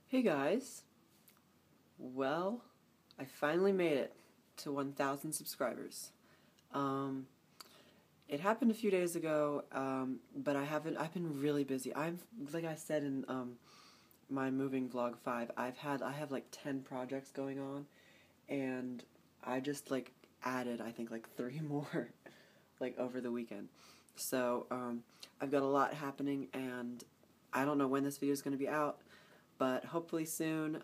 Hey guys, well, I finally made it to 1,000 subscribers. Um, it happened a few days ago, but I've been really busy. Like I said in my moving vlog 5, I have like 10 projects going on, and I just like added, I think, like 3 more, like over the weekend. So, I've got a lot happening, and I don't know when this video is going to be out, but hopefully soon.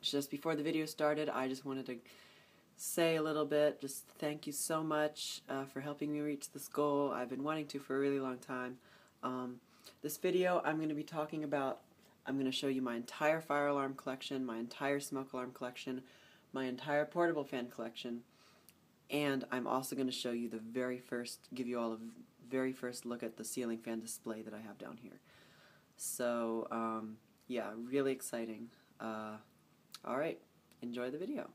Just before the video started, I just wanted to say a little bit, just thank you so much for helping me reach this goal. I've been wanting to for a really long time. This video I'm going to be talking about, I'm going to show you my entire fire alarm collection, my entire smoke alarm collection, my entire portable fan collection, and I'm also going to show you give you all a very first look at the ceiling fan display that I have down here. So, yeah, really exciting. Alright, enjoy the video.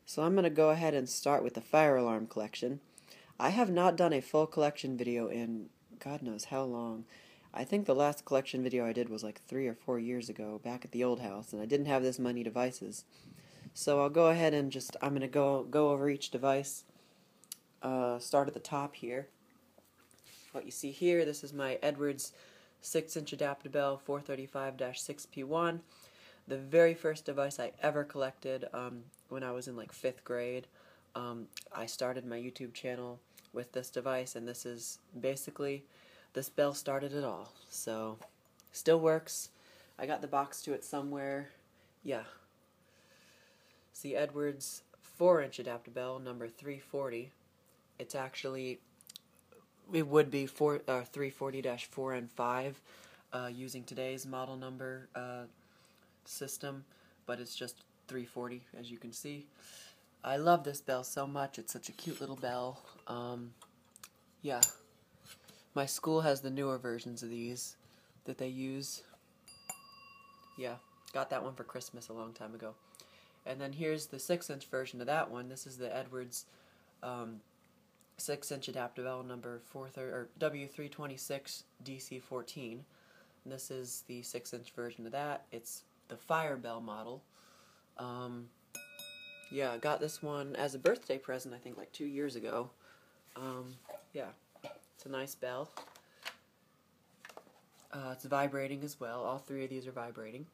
So I'm going to go ahead and start with the fire alarm collection. I have not done a full collection video in God knows how long. I think the last collection video I did was like 3 or 4 years ago, back at the old house, and I didn't have this many devices. So I'll go ahead and I'm going to go over each device. Start at the top here. What you see here, this is my Edwards 6-inch Adaptable 435-6P1. The very first device I ever collected when I was in like 5th grade. I started my YouTube channel with this device, and this bell started it all. So, still works. I got the box to it somewhere. Yeah. It's the Edwards 4-inch Adaptable number 340. It would be 340-4N5 using today's model number system, but it's just 340, as you can see. I love this bell so much. It's such a cute little bell. Yeah. My school has the newer versions of these that they use. Yeah. Got that one for Christmas a long time ago. And then here's the 6-inch version of that one. This is the Edwards 6-inch Adaptable number W326 DC14. And this is the 6-inch version of that. It's the Fire Bell model. Yeah, I got this one as a birthday present, I think like 2 years ago. Yeah, it's a nice bell. It's vibrating as well. All 3 of these are vibrating.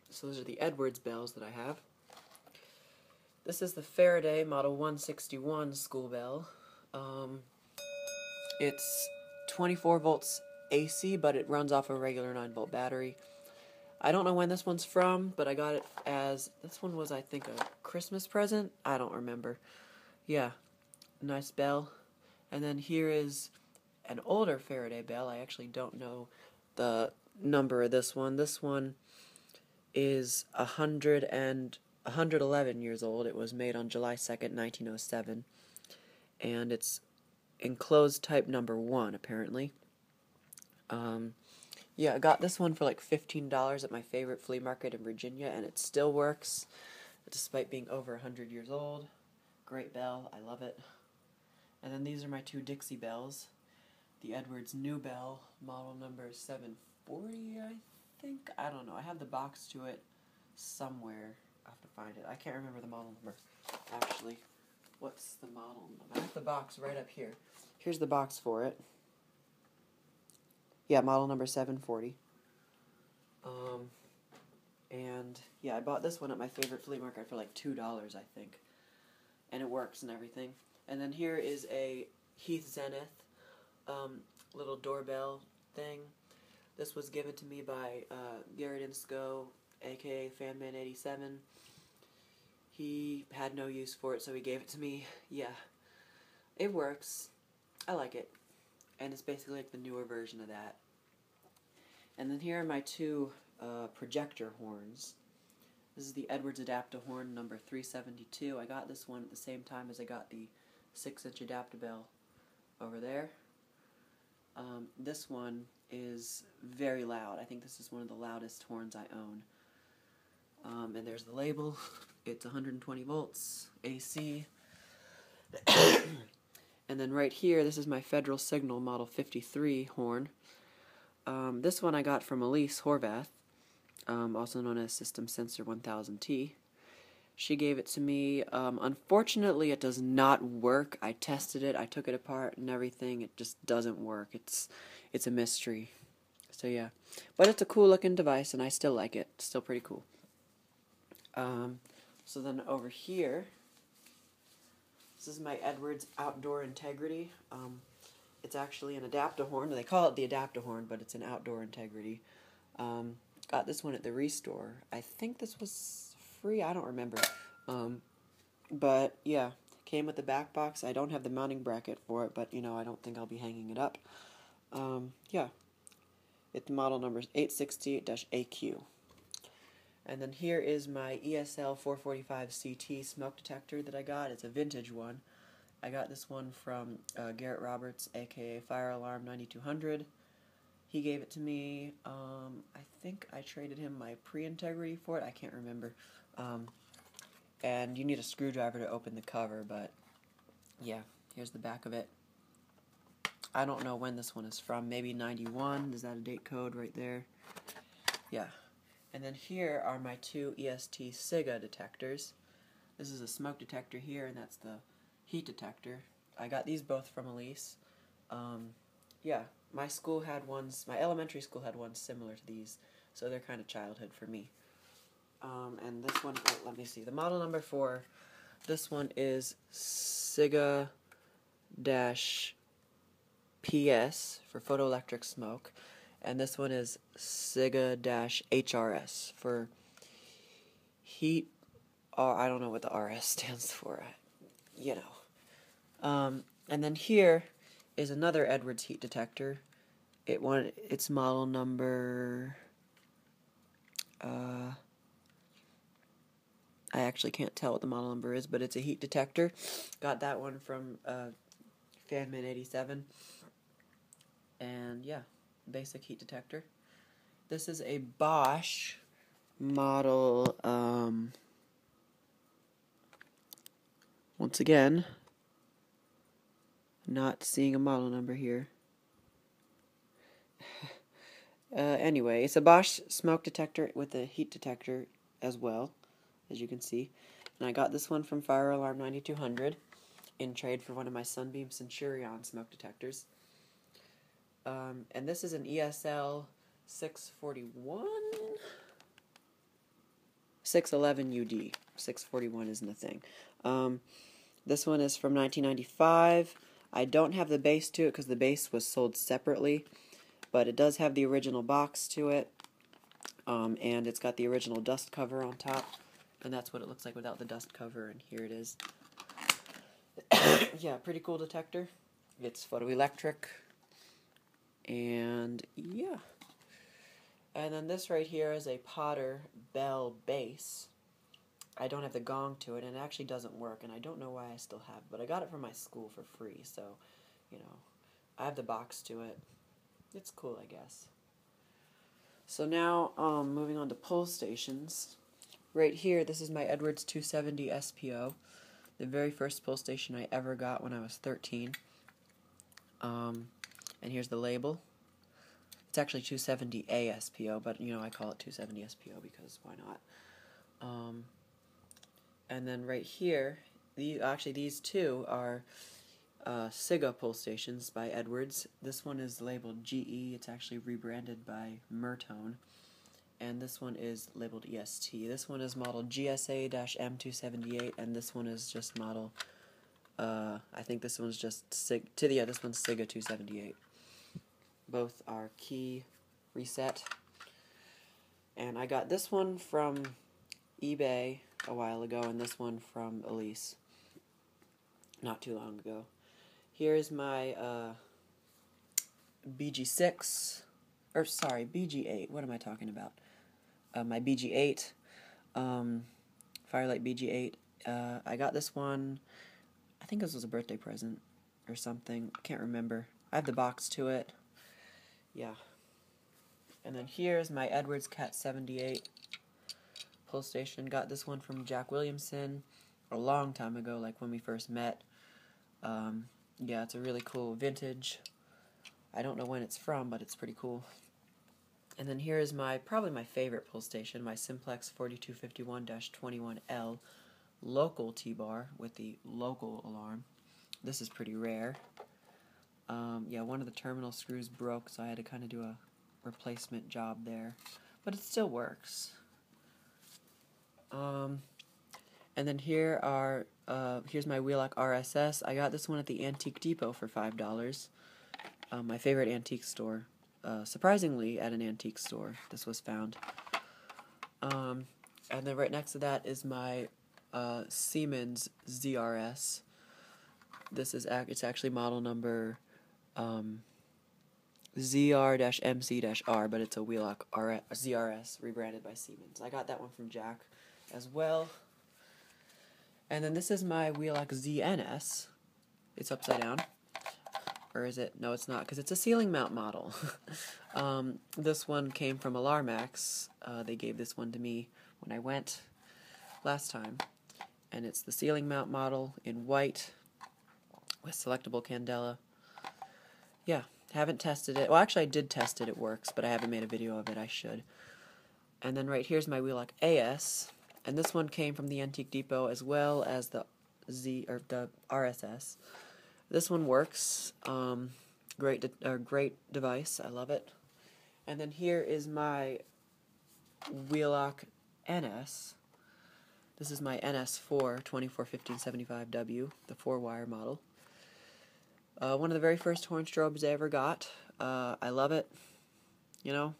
So those are the Edwards bells that I have. This is the Faraday Model 161 school bell. It's 24 volts AC, but it runs off a regular 9-volt battery. I don't know when this one's from, but I got it this one was, I think, a Christmas present? I don't remember. Yeah, nice bell. And then here is an older Faraday bell. I actually don't know the number of this one. This one is 111 years old. It was made on July 2nd, 1907. And it's enclosed type number 1, apparently. Yeah, I got this one for like $15 at my favorite flea market in Virginia, and it still works, despite being over 100 years old. Great bell, I love it. And then these are my 2 Dixie bells. The Edwards New Bell, model number 740, I think? I don't know, I have the box to it somewhere. I'll have to find it. I can't remember the model number, actually. What's the model number? I have the box right up here. Here's the box for it. Yeah, model number 740. And yeah, I bought this one at my favorite flea market for like $2, I think. And it works and everything. And then here is a Heath Zenith little doorbell thing. This was given to me by Garrett Insco, aka Fanman87. He had no use for it, so he gave it to me. Yeah, it works. I like it. And it's basically like the newer version of that. And then here are my 2 projector horns. This is the Edwards Adaptahorn number 372. I got this one at the same time as I got the 6-inch Adaptable over there. This one is very loud. I think this is one of the loudest horns I own. And there's the label. It's 120 volts AC. And then right here, this is my Federal Signal Model 53 horn. This one I got from Elise Horvath, also known as System Sensor 1000T. She gave it to me. Unfortunately, it does not work. I tested it, I took it apart and everything. It just doesn't work. It's a mystery. So yeah, but it's a cool looking device, and I still like it. It's still pretty cool. So then over here, this is my Edwards Outdoor Integrity. It's actually an adaptor-horn. They call it the adaptor-horn, but it's an outdoor integrity. Got this one at the Restore. I think this was free. I don't remember. But yeah, came with the back box. I don't have the mounting bracket for it, but I don't think I'll be hanging it up. Yeah, its model number is 868-AQ. And then here is my ESL 445 CT smoke detector that I got. It's a vintage one. I got this one from Garrett Roberts, aka Fire Alarm 9200. He gave it to me. I think I traded him my pre-integrity for it. I can't remember. And you need a screwdriver to open the cover, but yeah, here's the back of it. I don't know when this one is from. Maybe 91. Is that a date code right there? Yeah. And then here are my two EST SIGA detectors. This is a smoke detector here, and that's the heat detector. I got these both from Elise. Yeah, my school had ones, my elementary school had ones similar to these, so they're kind of childhood for me. And this one, let me see, the model number for this one is SIGA-PS for photoelectric smoke, and this one is SIGA-HRS for heat, I don't know what the RS stands for, and then here is another Edwards heat detector. It's model number, I actually can't tell what the model number is, but it's a heat detector. Got that one from Fanman87. And yeah, basic heat detector. This is a Bosch model, once again, not seeing a model number here. Anyway, it's a Bosch smoke detector with a heat detector as well, as you can see. And I got this one from Fire Alarm 9200 in trade for one of my Sunbeam Centurion smoke detectors. And this is an ESL 641? 611 UD. 641 isn't a thing. This one is from 1995. I don't have the base to it because the base was sold separately, but it does have the original box to it, and it's got the original dust cover on top, and that's what it looks like without the dust cover, and here it is. Yeah, pretty cool detector. It's photoelectric, and yeah. And then this right here is a Potter Bell bass. I don't have the gong to it, and it actually doesn't work, and I don't know why I still have it, but I got it from my school for free, so, I have the box to it. It's cool, I guess. So now, moving on to pull stations. Right here, this is my Edwards 270 SPO, the very first pull station I ever got when I was 13. And here's the label. It's actually 270A SPO, but, I call it 270 SPO because why not? And then right here, these two are SIGA pull stations by Edwards. This one is labeled GE. It's actually rebranded by Mertone. And this one is labeled EST. This one is model GSA-M278, and this one is just model, I think this one's just this one's SIGA 278. Both are key reset. And I got this one from eBay a while ago, and this one from Elise not too long ago. Here's my BG8. What am I talking about? My BG8, Firelight BG8. I got this one, I think this was a birthday present or something. I can't remember. I have the box to it. Yeah. And then here's my Edwards Cat 78 pull station. Got this one from Jack Williamson a long time ago, like when we first met. Yeah, it's a really cool vintage. I don't know when it's from, but it's pretty cool. And then here is probably my favorite pull station, my Simplex 4251-21L local T-bar with the local alarm. This is pretty rare. Yeah, one of the terminal screws broke, so I had to kind of do a replacement job there. But it still works. And then here's my Wheelock RSS. I got this one at the Antique Depot for $5. My favorite antique store. Surprisingly, at an antique store, this was found. And then right next to that is my Siemens ZRS. It's actually model number ZR-MC-R, but it's a Wheelock ZRS rebranded by Siemens. I got that one from Jack as well. And then this is my Wheelock ZNS. It's upside down. Or is it? No, it's not, because it's a ceiling mount model. This one came from Alarmax. They gave this one to me when I went last time. And it's the ceiling mount model in white with selectable candela. Yeah, haven't tested it. Well, actually I did test it. It works, but I haven't made a video of it. I should. And then right here's my Wheelock AS. And this one came from the Antique Depot as well as the the RSS. This one works. Great device. I love it. And then here is my Wheelock NS. This is my NS4 241575W, the 4-wire model. One of the very first horn strobes I ever got. I love it. You know.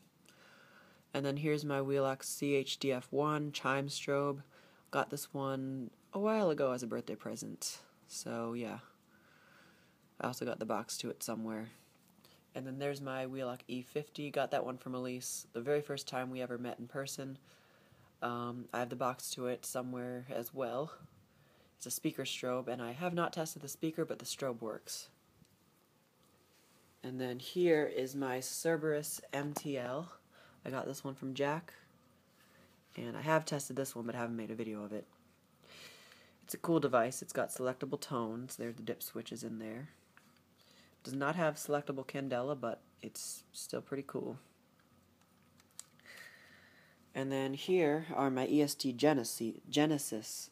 And then here's my Wheelock CHDF1 chime strobe. Got this one a while ago as a birthday present. So yeah. I also got the box to it somewhere. And then there's my Wheelock E50. Got that one from Elise the very first time we ever met in person. I have the box to it somewhere as well. It's a speaker strobe, and I have not tested the speaker, but the strobe works. And then here is my Cerberus MTL. I got this one from Jack. And I have tested this one, but haven't made a video of it. It's a cool device. It's got selectable tones. There's the dip switches in there. Does not have selectable candela, but it's still pretty cool. And then here are my EST Genesis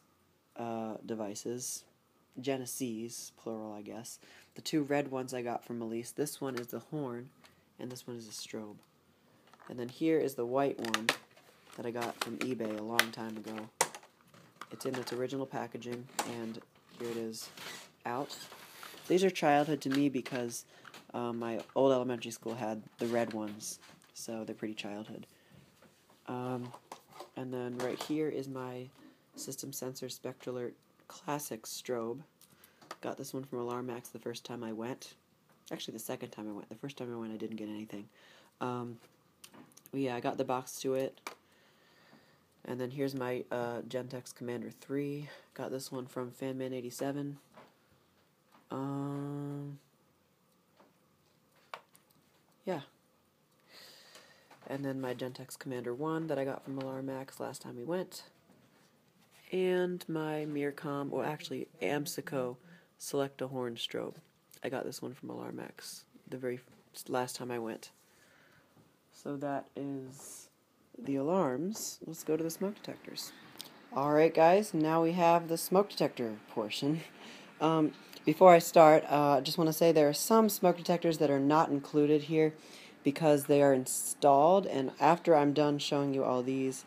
devices. Genesis, plural, I guess. The two red ones I got from Elise. This one is the horn, and this one is a strobe. And then here is the white one that I got from eBay a long time ago. It's in its original packaging, and here it is out. These are childhood to me because my old elementary school had the red ones, so they're pretty childhood. And then right here is my System Sensor Spectralert Classic strobe. Got this one from Alarmax the first time I went. Actually, the second time I went. The first time I went, I didn't get anything. But yeah, I got the box to it. And then here's my Gentex Commander 3. Got this one from Fanman87. Yeah. And then my Gentex Commander 1 that I got from Alarmax last time we went. And my Mircom, or actually Amsico Select-A-Horn strobe. I got this one from Alarmax the very last time I went. So that is the alarms. Let's go to the smoke detectors. Alright guys, now we have the smoke detector portion. Before I start, I just want to say there are some smoke detectors that are not included here because they are installed, and after I'm done showing you all these,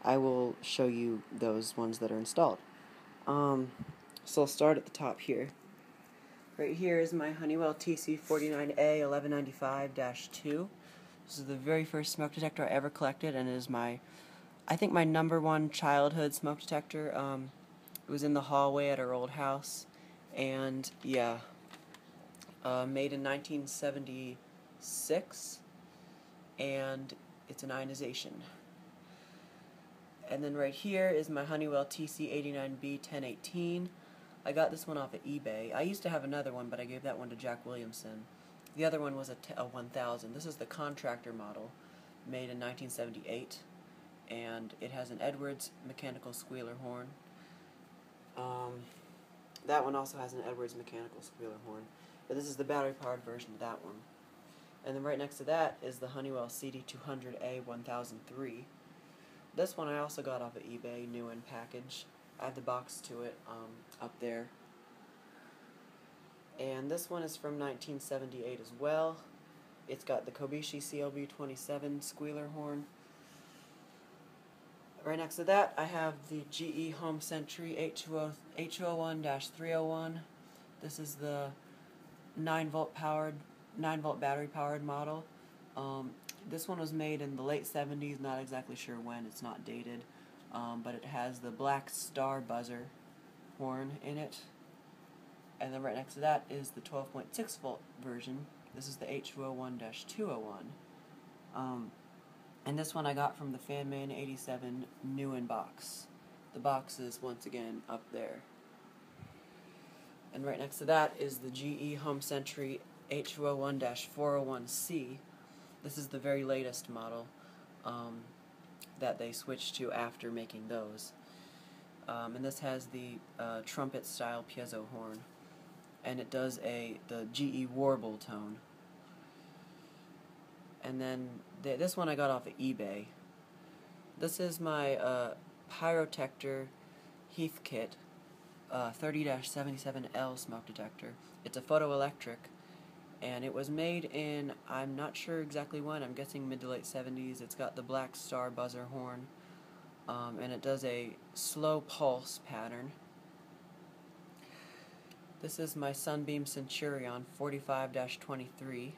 I will show you those ones that are installed. So I'll start at the top here. Right here is my Honeywell TC49A 1195-2. This is the very first smoke detector I ever collected, and it is I think my #1 childhood smoke detector. It was in the hallway at our old house, and yeah, made in 1976, and it's an ionization. And then right here is my Honeywell TC89B 1018. I got this one off of eBay. I used to have another one, but I gave that one to Jack Williamson. The other one was a 1000. This is the contractor model, made in 1978. and it has an Edwards mechanical squealer horn. That one also has an Edwards mechanical squealer horn, but this is the battery-powered version of that one. And then right next to that is the Honeywell CD200A 1003. This one I also got off of eBay, new in package. I have the box to it up there. And this one is from 1978 as well. It's got the Kobishi CLB27 squealer horn. Right next to that, I have the GE Home Sentry H201-301. This is the 9-volt battery powered model. This one was made in the late 70s, not exactly sure when, it's not dated, but it has the black star buzzer horn in it. And then right next to that is the 12.6 volt version. This is the H201-201. And this one I got from the Fanman 87 new in box. The box is once again up there. And right next to that is the GE Home Sentry H201-401C. This is the very latest model that they switched to after making those. And this has the trumpet style piezo horn. And it does the GE warble tone. And then this one I got off of eBay. This is my Pyrotector Heath Kit 30-77L smoke detector. It's a photoelectric, and it was made in, I'm not sure exactly when, I'm guessing mid to late 70s. It's got the black star buzzer horn, and it does a slow pulse pattern. This is my Sunbeam Centurion 45-23.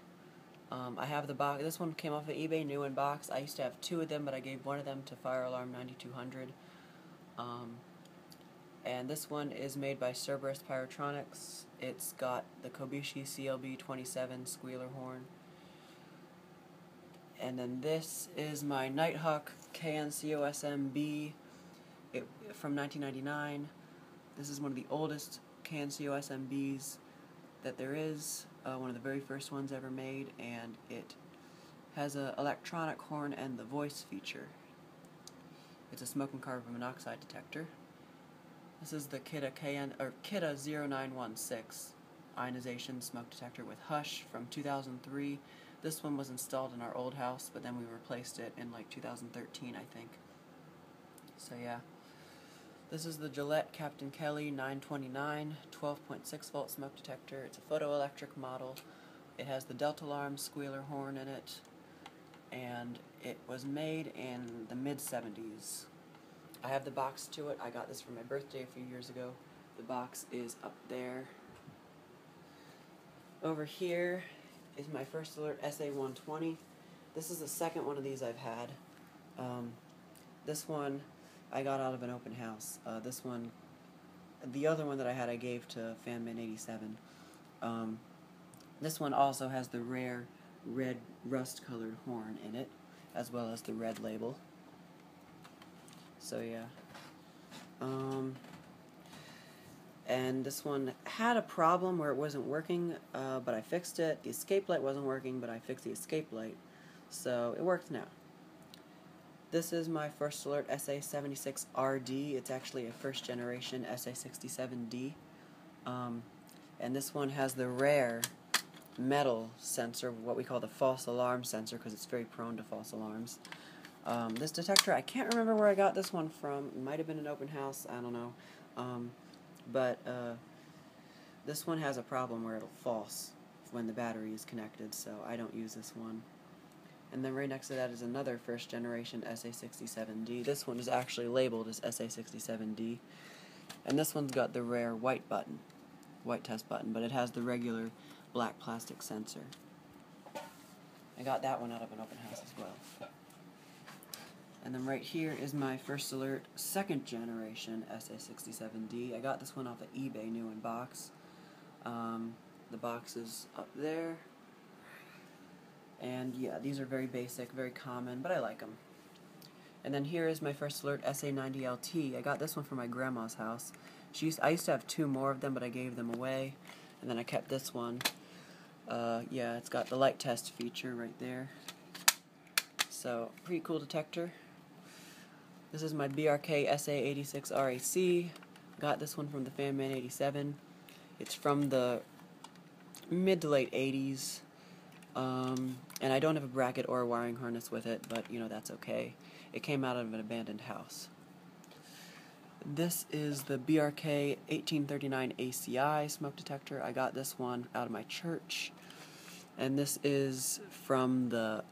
I have the box. This one came off of eBay, new in box. I used to have 2 of them, but I gave one of them to Fire Alarm 9200. And this one is made by Cerberus Pyrotronics. It's got the Kobishi CLB27 squealer horn. And then this is my Nighthawk KNCOSM-B from 1999. This is one of the oldest KNCOSM-Bs that there is. One of the very first ones ever made, and it has an electronic horn and the voice feature. It's a smoke and carbon monoxide detector. This is the Kita 0916 ionization smoke detector with Hush from 2003. This one was installed in our old house, but then we replaced it in like 2013, I think. So yeah. This is the Gillette Captain Kelly 929 12.6 volt smoke detector. It's a photoelectric model. It has the Delta Alarm squealer horn in it, and it was made in the mid-70s. I have the box to it. I got this for my birthday a few years ago. The box is up there. Over here is my First Alert SA120. This is the second one of these I've had. This one I got out of an open house. This one, the other one that I had, I gave to Fanman 87. This one also has the rare red rust-colored horn in it, as well as the red label. So yeah. And this one had a problem where it wasn't working, but I fixed it. The escape light wasn't working, but I fixed the escape light, so it works now. This is my First Alert SA76RD. It's actually a first generation SA67D. And this one has the rare metal sensor, what we call the false alarm sensor, because it's very prone to false alarms. This detector, I can't remember where I got this one from. It might have been an open house, I don't know. But this one has a problem where it'll false when the battery is connected, so I don't use this one. And then right next to that is another first generation SA67D. This one is actually labeled as SA67D. And this one's got the rare white test button, but it has the regular black plastic sensor. I got that one out of an open house as well. And then right here is my First Alert second generation SA67D. I got this one off of eBay, new in box. The box is up there. And yeah, these are very basic, very common, but I like them. And then here is my First Alert SA90LT. I got this one from my grandma's house. I used to have 2 more of them, but I gave them away. And then I kept this one. Yeah, it's got the light test feature right there. So, pretty cool detector. This is my BRK SA86 RAC. Got this one from the Fanman 87. It's from the mid to late 80s. And I don't have a bracket or a wiring harness with it, but you know, that's okay. It came out of an abandoned house. This is the BRK 1839 ACI smoke detector. I got this one out of my church. And this is from the,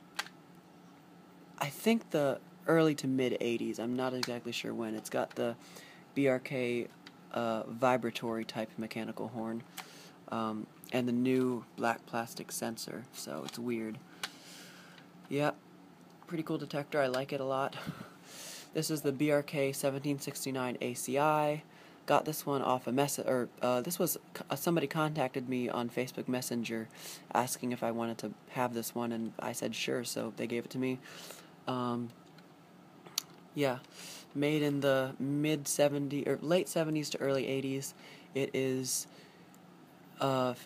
I think the early to mid 80s. I'm not exactly sure when. It's got the BRK vibratory type mechanical horn. And the new black plastic sensor, so it's weird. Yep, pretty cool detector. I like it a lot. This is the BRK 1769 ACI. Got this one off a this was somebody contacted me on Facebook Messenger asking if I wanted to have this one, and I said sure, so they gave it to me. Yeah, made in the mid 70s or late 70s to early 80s.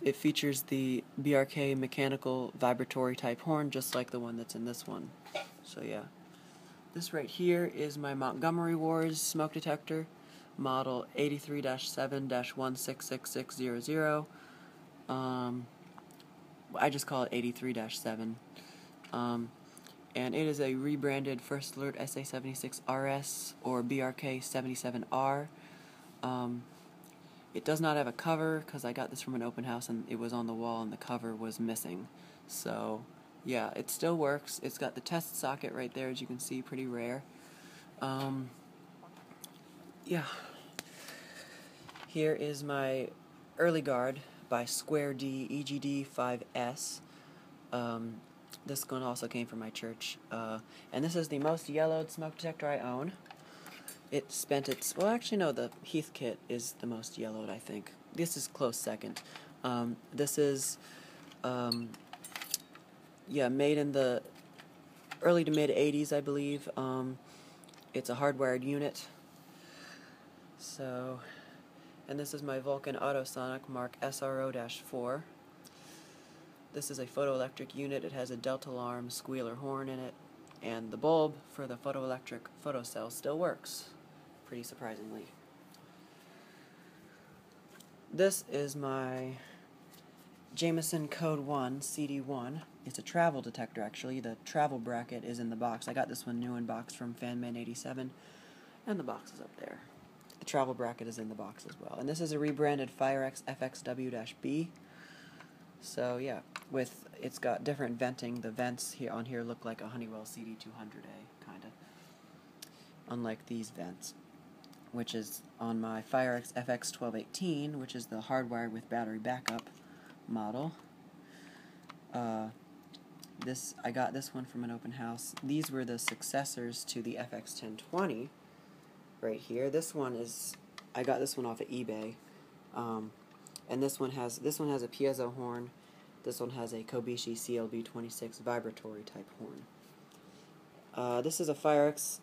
It features the BRK mechanical vibratory type horn, just like the one that's in this one. So yeah. This right here is my Montgomery Wars smoke detector, model 83-7-166600. I just call it 83-7. And it is a rebranded First Alert SA76RS or BRK 77R. It does not have a cover because I got this from an open house and it was on the wall and the cover was missing. So, yeah, it still works. It's got the test socket right there, as you can see, pretty rare. Yeah. Here is my Early Guard by Square D EGD 5S. This one also came from my church. And this is the most yellowed smoke detector I own. It spent its, well actually no, the Heath kit is the most yellowed, I think. This is close second. This is, yeah, made in the early to mid 80s, I believe. It's a hardwired unit. So, and this is my Vulcan Autosonic Mark SRO-4. This is a photoelectric unit. It has a delta alarm squealer horn in it, and the bulb for the photoelectric photocell still works, pretty surprisingly. This is my Jameson Code 1 CD1. It's a travel detector, actually. The travel bracket is in the box. I got this one new in box from Fanman 87, and the box is up there. The travel bracket is in the box as well. And this is a rebranded FireX FXW-B. So yeah, it's got different venting. The vents on here look like a Honeywell CD200A, kind of. Unlike these vents, which is on my FireX FX1218, which is the hardwired with battery backup model. I got this one from an open house. These were the successors to the FX1020 right here. I got this one off of eBay. And this one has a piezo horn. This one has a Kobishi CLB26 vibratory type horn. This is a FireX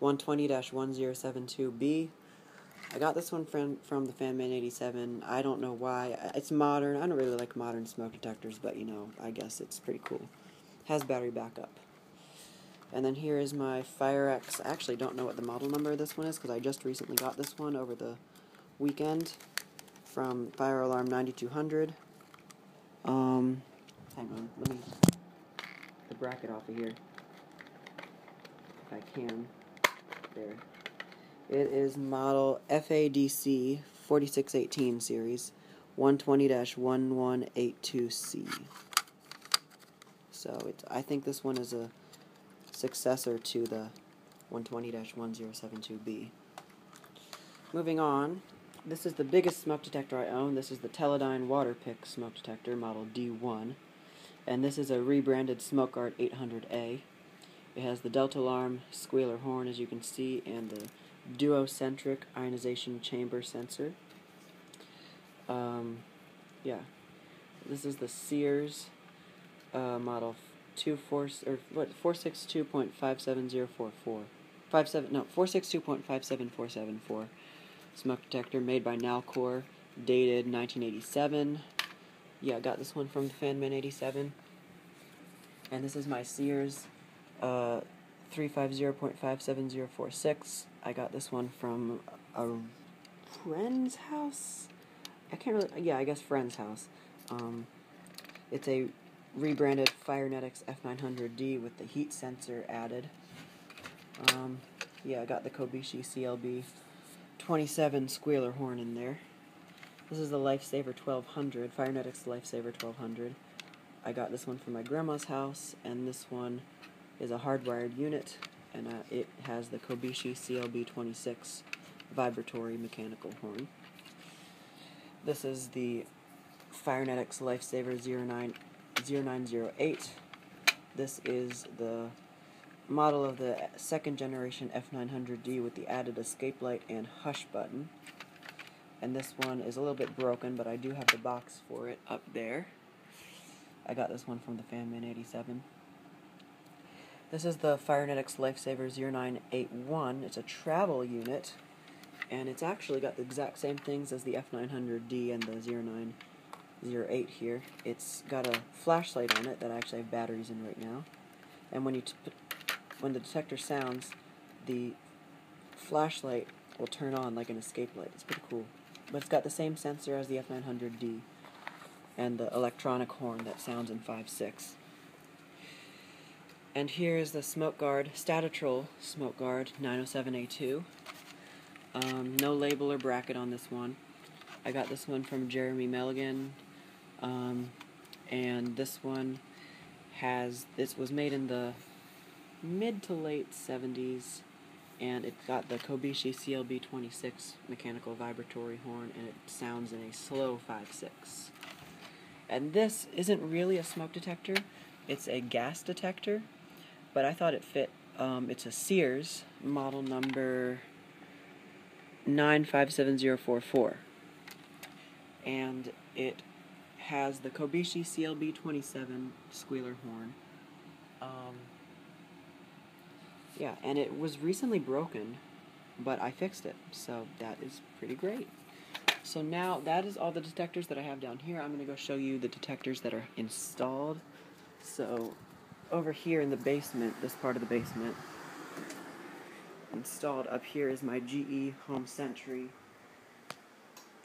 120-1072B. I got this one from the Fanman 87. I don't know why. It's modern. I don't really like modern smoke detectors, but you know, I guess it's pretty cool. Has battery backup. And then here is my FireX. I actually don't know what the model number of this one is because I just recently got this one over the weekend from Fire Alarm 9200. Hang on, let me get the bracket off of here if I can. There. It is model FADC 4618 series 120-1182C. So I think this one is a successor to the 120-1072B. Moving on, this is the biggest smoke detector I own. This is the Teledyne Waterpik smoke detector, model D1. And this is a rebranded SmokeGuard 800A. It has the delta alarm squealer horn, as you can see, and the duocentric ionization chamber sensor. Yeah. This is the Sears model 462.57044. 462.57474 smoke detector made by Nalcor, dated 1987. Yeah, I got this one from Fanman 87. And this is my Sears 350.57046. I got this one from a friend's house. I can't really, yeah, I guess friend's house. It's a rebranded Firenetics F900D with the heat sensor added. Yeah, I got the Kobishi CLB 27 squealer horn in there. This is the Lifesaver 1200, Firenetics Lifesaver 1200. I got this one from my grandma's house, and this one is a hardwired unit, and it has the Kobishi CLB 26 vibratory mechanical horn. This is the Firenetics Lifesaver 0908. This is the model of the second generation F900D with the added escape light and hush button. And this one is a little bit broken, but I do have the box for it up there. I got this one from the Fanman 87. This is the Firenetics Lifesaver 0981. It's a travel unit, and it's actually got the exact same things as the F900D and the 0908 here. It's got a flashlight on it that I actually have batteries in right now. And when the detector sounds, the flashlight will turn on like an escape light. It's pretty cool. But it's got the same sensor as the F900D and the electronic horn that sounds in 5.6. And here's the smoke guard, Statitrol smoke guard 907A2. No label or bracket on this one. I got this one from Jeremy Milligan, and this one was made in the mid to late 70s, and it got the Kobishi CLB 26 mechanical vibratory horn, and it sounds in a slow 5.6. And this isn't really a smoke detector, it's a gas detector, but I thought it fit. It's a Sears model number 957044, and it has the Kobishi CLB 27 squealer horn. Yeah, and it was recently broken, but I fixed it, so that is pretty great. So now, that is all the detectors that I have down here. I'm going to go show you the detectors that are installed. So, over here in the basement, this part of the basement, installed up here is my GE Home Sentry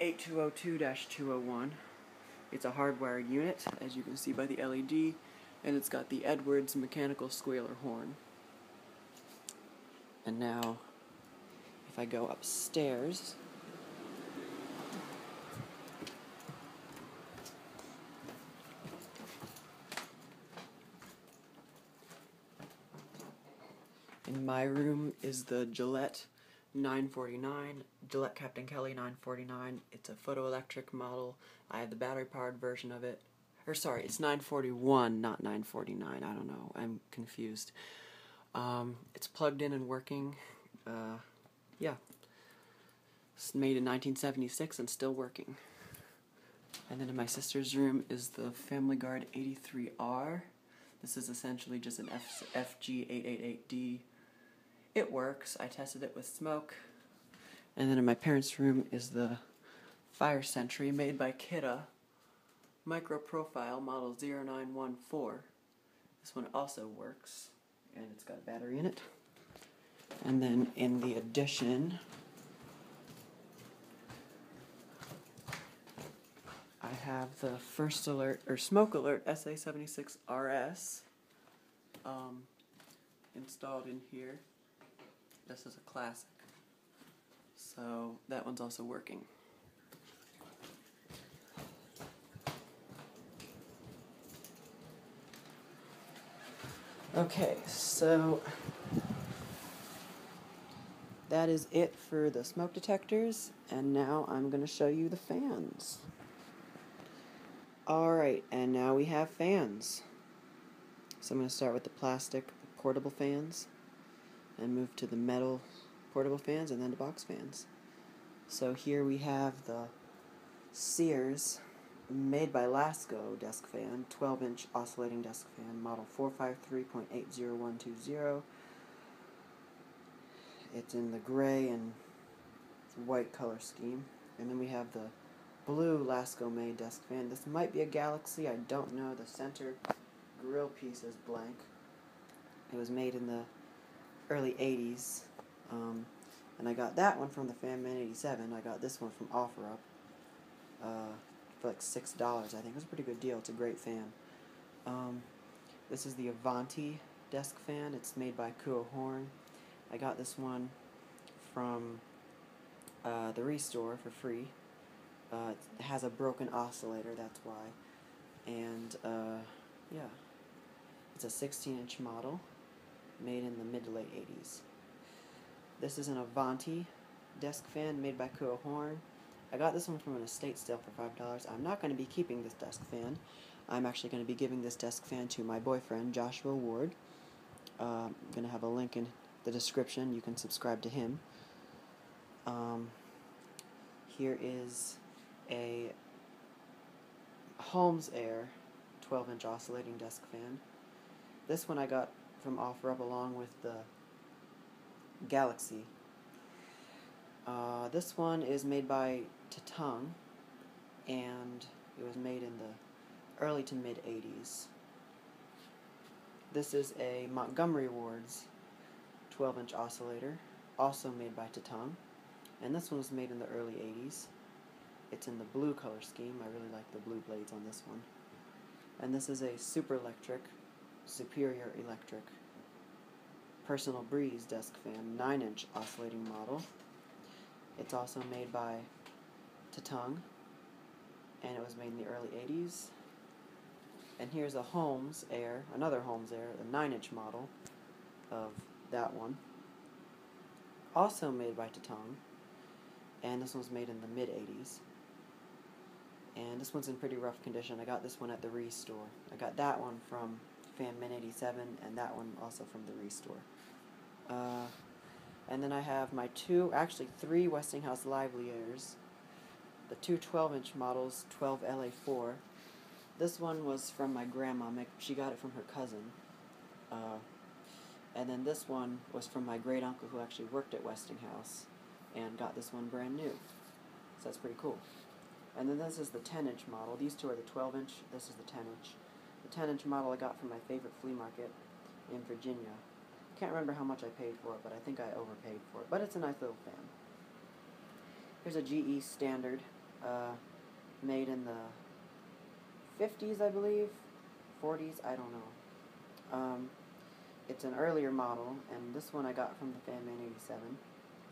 8202-201. It's a hardwired unit, as you can see by the LED, and it's got the Edwards mechanical squealer horn. And now, if I go upstairs, in my room is the Gillette 949, Gillette Captain Kelly 949. It's a photoelectric model. I have the battery-powered version of it. Or sorry, it's 941, not 949. I don't know. I'm confused. It's plugged in and working. Yeah. It's made in 1976 and still working. And then in my sister's room is the Family Guard 83R. This is essentially just an FG888D. It works. I tested it with smoke. And then in my parents' room is the Fire Sentry made by Kidda, Micro Profile model 0914. This one also works, and it's got a battery in it. And then in the addition, I have the First Alert, or Smoke Alert SA76RS installed in here. This is a classic, so that one's also working. Okay, so that is it for the smoke detectors, and now I'm going to show you the fans. Alright, and now we have fans. So I'm going to start with the plastic portable fans, and move to the metal portable fans, and then the box fans. So here we have the Sears made by Lasco desk fan, 12-inch oscillating desk fan, model 453.80120. It's in the gray and white color scheme. And then we have the blue Lasco made desk fan. This might be a Galaxy, I don't know. The center grill piece is blank. It was made in the early 80s. And I got that one from the Fan Man 87. I got this one from OfferUp for like $6, I think. It was a pretty good deal. It's a great fan. This is the Avanti desk fan. It's made by Kuo Horn. I got this one from the Restore for free. It has a broken oscillator, that's why. And yeah, it's a 16-inch model made in the mid to late 80s. This is an Avanti desk fan made by Kuo Horn. I got this one from an estate sale for $5. I'm not going to be keeping this desk fan. I'm actually going to be giving this desk fan to my boyfriend, Joshua Ward. I'm going to have a link in the description. You can subscribe to him. Here is a Holmes Air 12-inch oscillating desk fan. This one I got from OfferUp along with the Galaxy. This one is made by Tatang, and it was made in the early to mid 80s. This is a Montgomery Ward's 12-inch oscillator, also made by Tatang, and this one was made in the early 80s. It's in the blue color scheme. I really like the blue blades on this one. And this is a Super Electric, Superior Electric Personal Breeze desk fan, 9-inch oscillating model. It's also made by Tatang, and it was made in the early 80s. And here's a Holmes Air, another Holmes Air, a 9-inch model of that one. Also made by Tatang, and this one's made in the mid-80s. And this one's in pretty rough condition. I got this one at the Restore. I got that one from Fan Man 87, and that one also from the Restore. And then I have my three Westinghouse Liveliers. The two 12-inch models, 12LA4. This one was from my grandma. She got it from her cousin. And then this one was from my great-uncle who actually worked at Westinghouse and got this one brand new. So that's pretty cool. And then this is the 10-inch model. These two are the 12-inch. This is the 10-inch. The 10-inch model I got from my favorite flea market in Virginia. Can't remember how much I paid for it, but I think I overpaid for it. But it's a nice little fan. Here's a GE Standard, made in the 50s, I believe, 40s, I don't know. It's an earlier model, and this one I got from the Fan Man 87.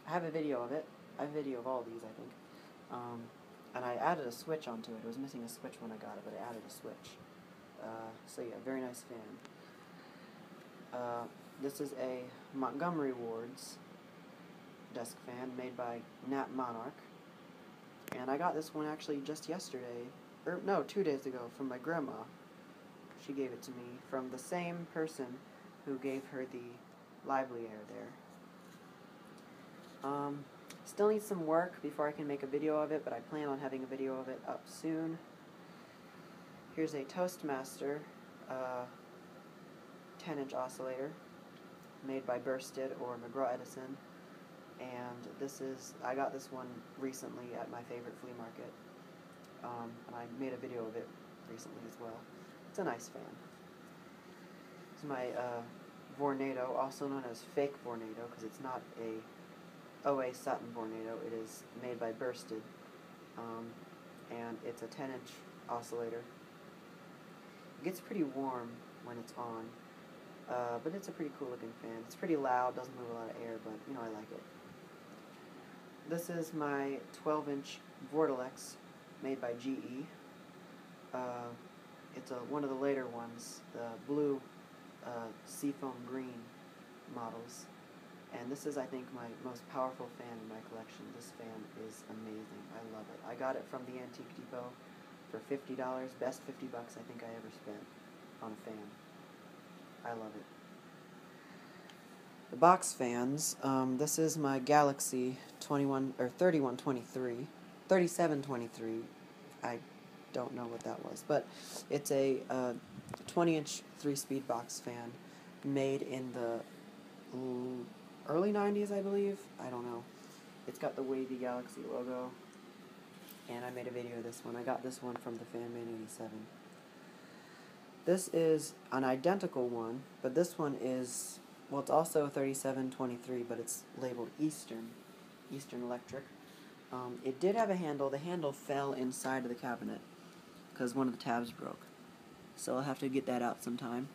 I have a video of it. I have a video of all these, I think. And I added a switch onto it. It was missing a switch when I got it, but I added a switch. So yeah, very nice fan. This is a Montgomery Ward's desk fan made by Nat Monarch. And I got this one actually just yesterday, or no, 2 days ago, from my grandma. She gave it to me from the same person who gave her the Livelier there. Still needs some work before I can make a video of it, but I plan on having a video of it up soon. Here's a Toastmaster 10-inch oscillator made by Bursted or McGraw-Edison, and I got this one recently at my favorite flea market, and I made a video of it recently as well. It's a nice fan. This is my Vornado, also known as fake Vornado, because it's not a OA Satin Vornado. It is made by Bursted, and it's a 10-inch oscillator. It gets pretty warm when it's on, but it's a pretty cool looking fan. It's pretty loud, doesn't move a lot of air, but you know, I like it. This is my 12-inch Vortelex made by GE. It's one of the later ones, the blue seafoam green models. And this is, I think, my most powerful fan in my collection. This fan is amazing. I love it. I got it from the Antique Depot for $50. Best $50 I think I ever spent on a fan. I love it. The box fans. This is my Galaxy 3723. I don't know what that was, but it's a 20-inch 3-speed box fan made in the early 90s, I believe. I don't know. It's got the wavy Galaxy logo, and I made a video of this one. I got this one from the Fan Man 87. This is an identical one, but this one is well, it's also 3723, but it's labeled Eastern Electric. It did have a handle. The handle fell inside of the cabinet because one of the tabs broke. So I'll have to get that out sometime.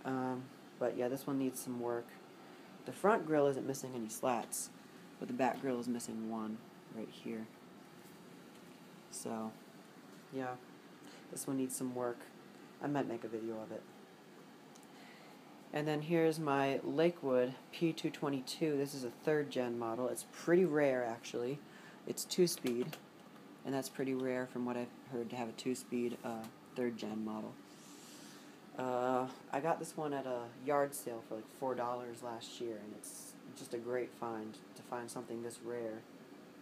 But yeah, this one needs some work. The front grill isn't missing any slats, but the back grill is missing one right here. So, yeah, this one needs some work. I might make a video of it. And then here's my Lakewood P222. This is a 3rd gen model. It's pretty rare, actually. It's 2-speed, and that's pretty rare from what I've heard to have a 2-speed 3rd gen model. I got this one at a yard sale for like $4 last year, and it's just a great find to find something this rare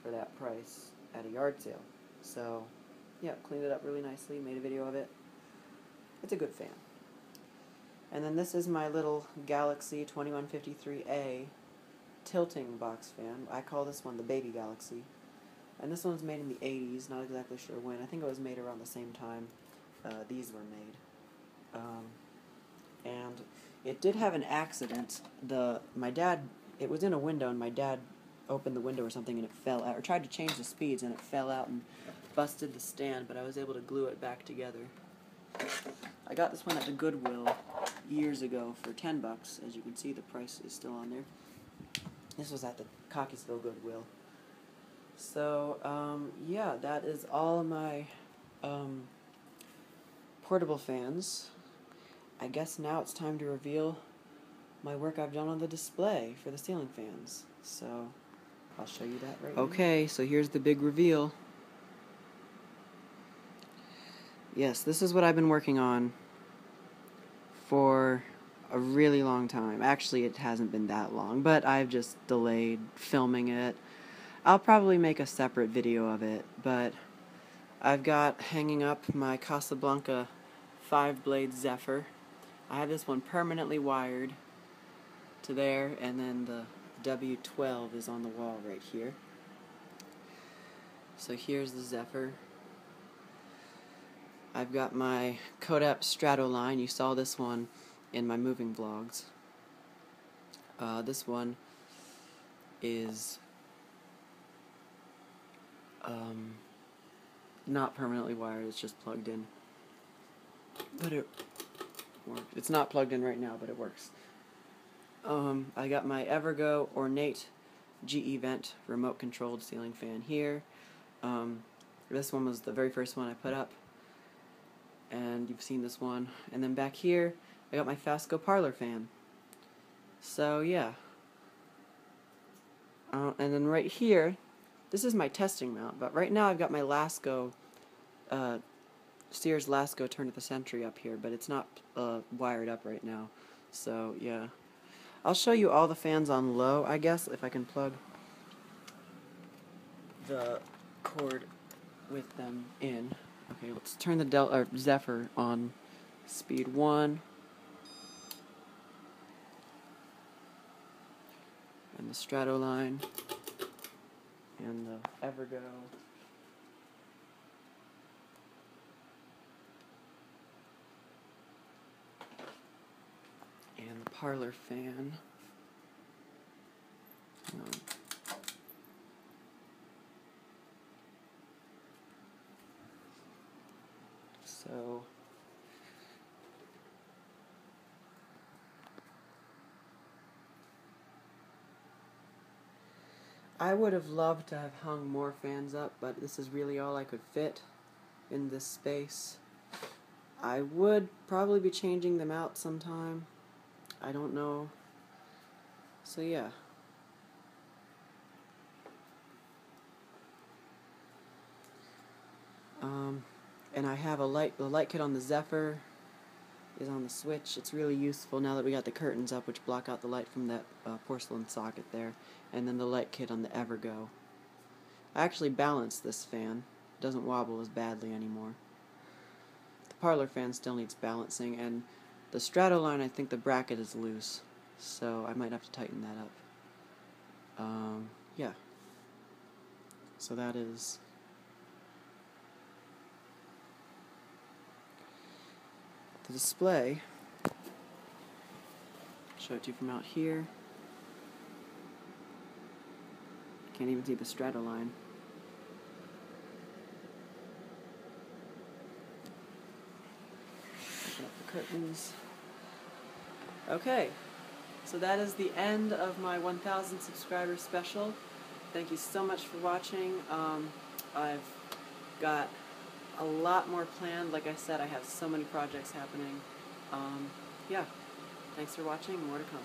for that price at a yard sale. So, yeah, cleaned it up really nicely, made a video of it. It's a good fan. And then this is my little Galaxy 2153A tilting box fan. I call this one the Baby Galaxy. And this one's made in the 80s, not exactly sure when. I think it was made around the same time these were made. And it did have an accident. It was in a window, and my dad opened the window or something, and it fell out, or tried to change the speeds, and it fell out and busted the stand, but I was able to glue it back together. I got this one at the Goodwill years ago for $10. As you can see, the price is still on there. This was at the Cockeysville Goodwill. So, yeah, that is all of my portable fans. I guess now it's time to reveal my work I've done on the display for the ceiling fans. So, I'll show you that right now. Okay, so here's the big reveal. Yes, this is what I've been working on for a really long time. Actually, it hasn't been that long, but I've just delayed filming it. I'll probably make a separate video of it, but I've got hanging up my Casablanca 5-blade Zephyr. I have this one permanently wired to there, and then the W12 is on the wall right here. So here's the Zephyr. I've got my Kodak Strato line. You saw this one in my moving vlogs. This one is not permanently wired, it's just plugged in. But it works. It's not plugged in right now, but it works. I got my Evergo Ornate GE Vent remote controlled ceiling fan here. This one was the very first one I put up, and you've seen this one. And then back here I got my Fasco parlor fan. So yeah. And then right here, this is my testing mount, but right now I've got my Lasco, Sears Lasco turn of the century up here, but it's not wired up right now. So yeah. I'll show you all the fans on low, I guess, if I can plug the cord with them in. Okay, let's turn the Zephyr on speed 1. And the Strato line. And the Evergo. And the parlor fan. Hang on. So I would have loved to have hung more fans up, but this is really all I could fit in this space. I would probably be changing them out sometime. I don't know. So yeah. And I have the light kit on the Zephyr is on the switch. It's really useful now that we got the curtains up, which block out the light from that porcelain socket there. And then the light kit on the Evergo. I actually balanced this fan. It doesn't wobble as badly anymore. The parlor fan still needs balancing, and the Strato line, I think the bracket is loose, so I might have to tighten that up. Yeah. So that is the display. Show it to you from out here. Can't even see the strata line. Open up the curtains. Okay, so that is the end of my 1,000 subscriber special. Thank you so much for watching. I've got a lot more planned. Like I said, I have so many projects happening. Yeah, thanks for watching. More to come.